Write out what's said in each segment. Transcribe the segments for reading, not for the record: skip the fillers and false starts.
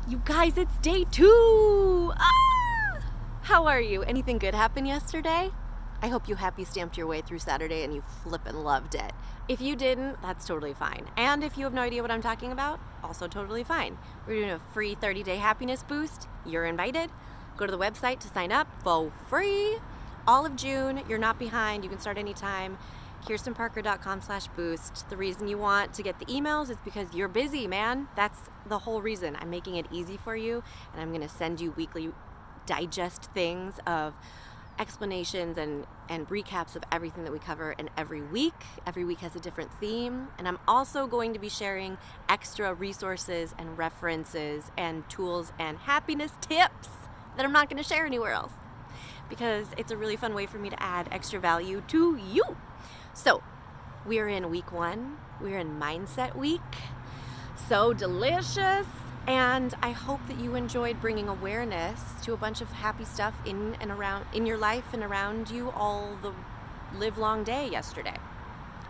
You guys, it's day 2! Ah! How are you? Anything good happen yesterday? I hope you happy stamped your way through Saturday and you flippin' loved it. If you didn't, that's totally fine. And if you have no idea what I'm talking about, also totally fine. We're doing a free 30-day happiness boost. You're invited. Go to the website to sign up for free. All of June, you're not behind. You can start anytime. KirstenParker.com/boost. The reason you want to get the emails is because you're busy, man. That's the whole reason. I'm making it easy for you, and I'm going to send you weekly digest things of explanations and recaps of everything that we cover in every week. Every week has a different theme, and I'm also going to be sharing extra resources and references and tools and happiness tips that I'm not going to share anywhere else because it's a really fun way for me to add extra value to you. So, we're in week 1. We're in Mindset Week. So delicious. And I hope that you enjoyed bringing awareness to a bunch of happy stuff in your life and around you all the livelong day yesterday.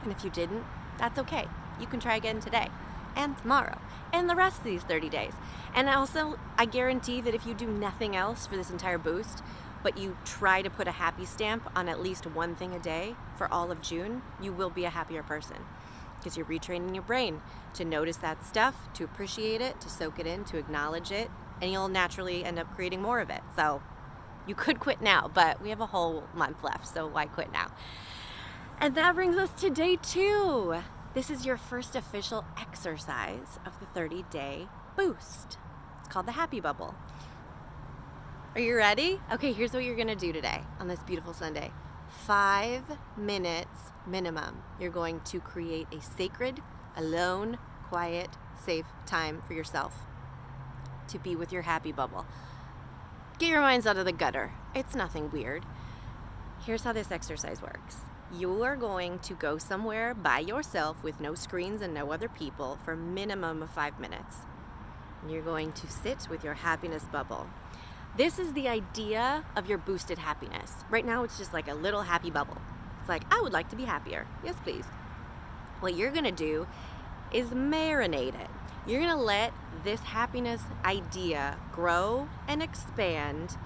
And if you didn't, that's okay. You can try again today and tomorrow and the rest of these 30 days. And also, I guarantee that if you do nothing else for this entire boost, but you try to put a happy stamp on at least one thing a day for all of June, you will be a happier person because you're retraining your brain to notice that stuff, to appreciate it, to soak it in, to acknowledge it, and you'll naturally end up creating more of it. So you could quit now, but we have a whole month left, so why quit now? And that brings us to day 2. This is your first official exercise of the 30-day boost. It's called the Happy Bubble. Are you ready? Okay, here's what you're gonna do today on this beautiful Sunday. 5 minutes minimum. You're going to create a sacred, alone, quiet, safe time for yourself to be with your happy bubble. Get your minds out of the gutter. It's nothing weird. Here's how this exercise works. You are going to go somewhere by yourself with no screens and no other people for a minimum of 5 minutes. And you're going to sit with your happiness bubble. This is the idea of your boosted happiness. Right now, it's just like a little happy bubble. It's like, I would like to be happier. Yes, please. What you're going to do is marinate it. You're going to let this happiness idea grow and expand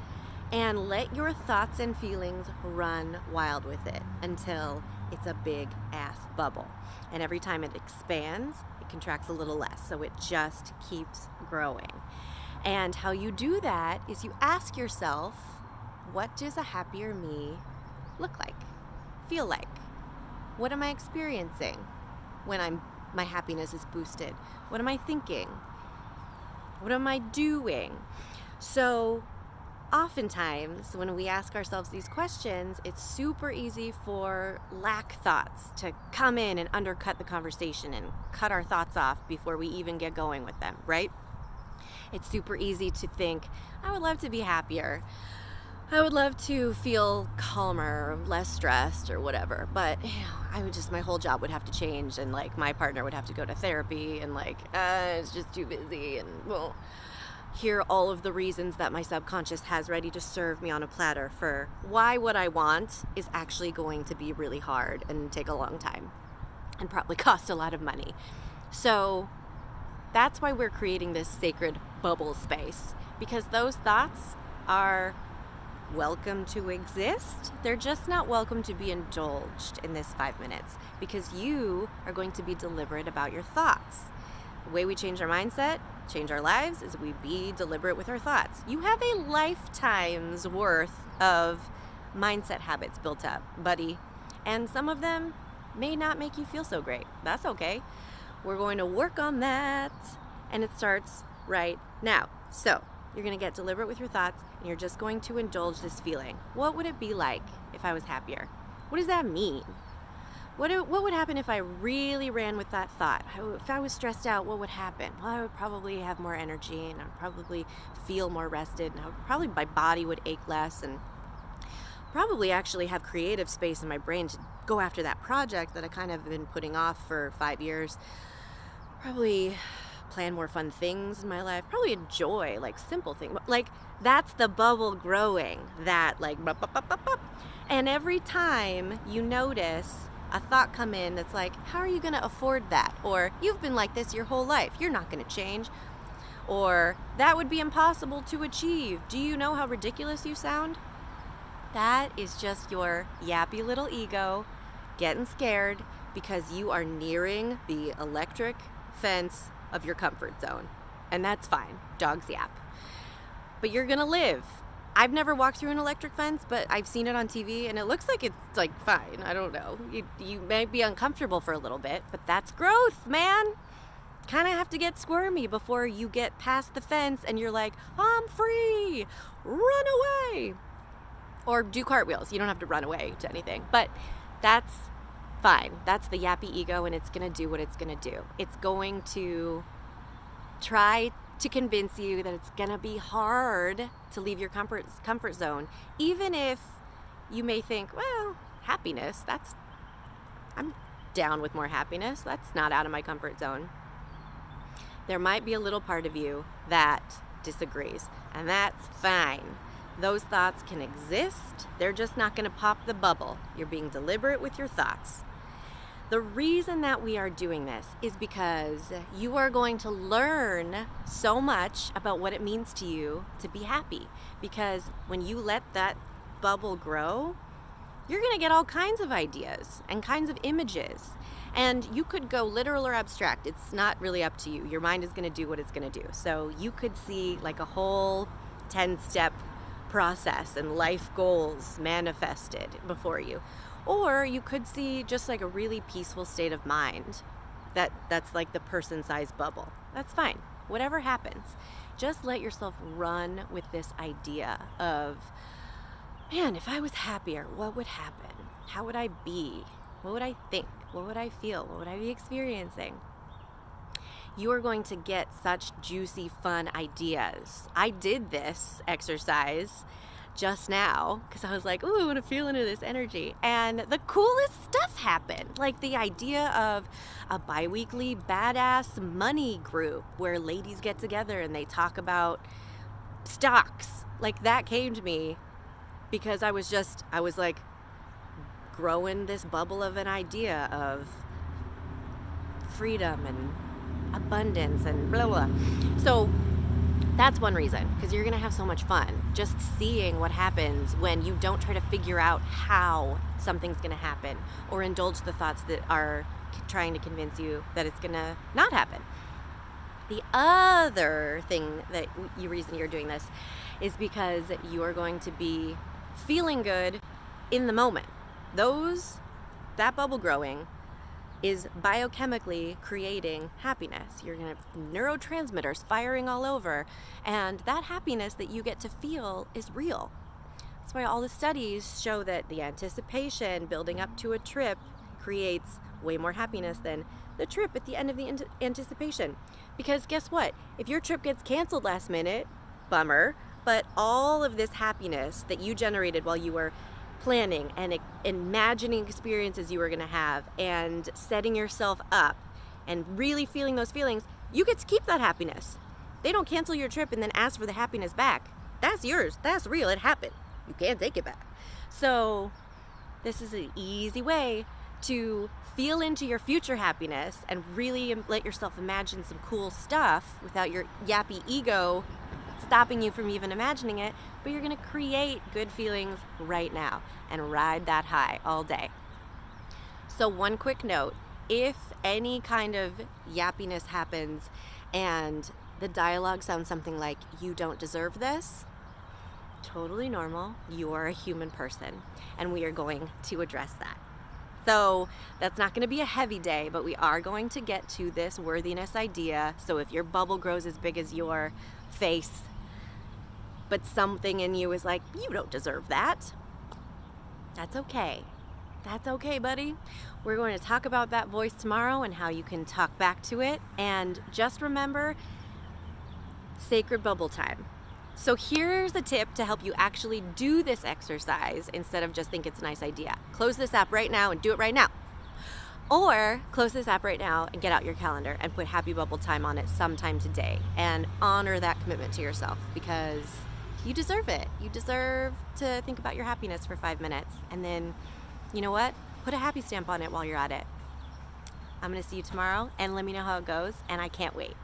and let your thoughts and feelings run wild with it until it's a big ass bubble. And every time it expands, it contracts a little less. So it just keeps growing. And how you do that is you ask yourself, what does a happier me look like, feel like? What am I experiencing when my happiness is boosted? What am I thinking? What am I doing? So oftentimes when we ask ourselves these questions, it's super easy for lack thoughts to come in and undercut the conversation and cut our thoughts off before we even get going with them, right? It's super easy to think, I would love to be happier. I would love to feel calmer, less stressed or whatever. But my whole job would have to change and like my partner would have to go to therapy and it's just too busy and well, hear all of the reasons that my subconscious has ready to serve me on a platter for why what I want is actually going to be really hard and take a long time and probably cost a lot of money. So that's why we're creating this sacred bubble space, because those thoughts are welcome to exist. They're just not welcome to be indulged in this 5 minutes because you are going to be deliberate about your thoughts. The way we change our mindset, change our lives, is we be deliberate with our thoughts. You have a lifetime's worth of mindset habits built up, buddy, and some of them may not make you feel so great. That's okay. We're going to work on that, and it starts right now. So you're going to get deliberate with your thoughts, and you're just going to indulge this feeling. What would it be like if I was happier? What does that mean? What would happen if I really ran with that thought? If I was stressed out, what would happen? Well, I would probably have more energy, and I'd probably feel more rested, and my body would ache less, and probably actually have creative space in my brain to go after that project that I kind of been putting off for 5 years. Probably plan more fun things in my life. Probably enjoy simple things. That's the bubble growing. That bup, bup, bup, bup, bup. And every time you notice a thought come in that's like, how are you going to afford that? Or you've been like this your whole life. You're not going to change. Or that would be impossible to achieve. Do you know how ridiculous you sound? That is just your yappy little ego getting scared because you are nearing the electric fence of your comfort zone. And that's fine. Dogs yap. But you're gonna live. I've never walked through an electric fence, but I've seen it on TV and it looks like it's like fine. I don't know. You may be uncomfortable for a little bit, but that's growth, man. Kind of have to get squirmy before you get past the fence and you're like, I'm free, run away. Or do cartwheels. You don't have to run away to anything, but that's fine. That's the yappy ego, and it's gonna do what it's gonna do. It's going to try to convince you that it's gonna be hard to leave your comfort zone, even if you may think, well, happiness, I'm down with more happiness. That's not out of my comfort zone. There might be a little part of you that disagrees, and that's fine. Those thoughts can exist. They're just not going to pop the bubble. You're being deliberate with your thoughts. The reason that we are doing this is because you are going to learn so much about what it means to you to be happy. Because when you let that bubble grow, you're going to get all kinds of ideas and kinds of images. And you could go literal or abstract. It's not really up to you. Your mind is going to do what it's going to do. So you could see like a whole 10-step process and life goals manifested before you. Or you could see just like a really peaceful state of mind that's like the person-sized bubble. That's fine. Whatever happens, just let yourself run with this idea of, man, if I was happier, what would happen? How would I be? What would I think? What would I feel? What would I be experiencing? You are going to get such juicy, fun ideas. I did this exercise just now because I was like, oh, I want to feel into this energy. And the coolest stuff happened. Like the idea of a bi-weekly badass money group where ladies get together and they talk about stocks. Like that came to me because I was like growing this bubble of an idea of freedom and abundance and blah, blah, blah. So that's one reason, because you're going to have so much fun just seeing what happens when you don't try to figure out how something's going to happen or indulge the thoughts that are trying to convince you that it's going to not happen. The other thing reason you're doing this is because you are going to be feeling good in the moment. That bubble growing is biochemically creating happiness. You're going to have neurotransmitters firing all over, and that happiness that you get to feel is real. That's why all the studies show that the anticipation building up to a trip creates way more happiness than the trip at the end of the anticipation. Because guess what? If your trip gets canceled last minute, bummer, but all of this happiness that you generated while you were planning and imagining experiences you were going to have and setting yourself up and really feeling those feelings, you get to keep that happiness. They don't cancel your trip and then ask for the happiness back. That's yours. That's real. It happened. You can't take it back. So this is an easy way to feel into your future happiness and really let yourself imagine some cool stuff without your yappy ego stopping you from even imagining it, but you're going to create good feelings right now and ride that high all day. So one quick note, if any kind of yappiness happens and the dialogue sounds something like, you don't deserve this, totally normal. You are a human person, and we are going to address that. So that's not going to be a heavy day, but we are going to get to this worthiness idea. So if your bubble grows as big as your face, but something in you is like, you don't deserve that, that's okay. That's okay, buddy. We're going to talk about that voice tomorrow and how you can talk back to it. And just remember, sacred bubble time. So here's a tip to help you actually do this exercise instead of just think it's a nice idea. Close this app right now and do it right now. Or close this app right now and get out your calendar and put happy bubble time on it sometime today and honor that commitment to yourself, because you deserve it. You deserve to think about your happiness for 5 minutes. And then, you know what? Put a happy stamp on it while you're at it. I'm going to see you tomorrow, and let me know how it goes, and I can't wait.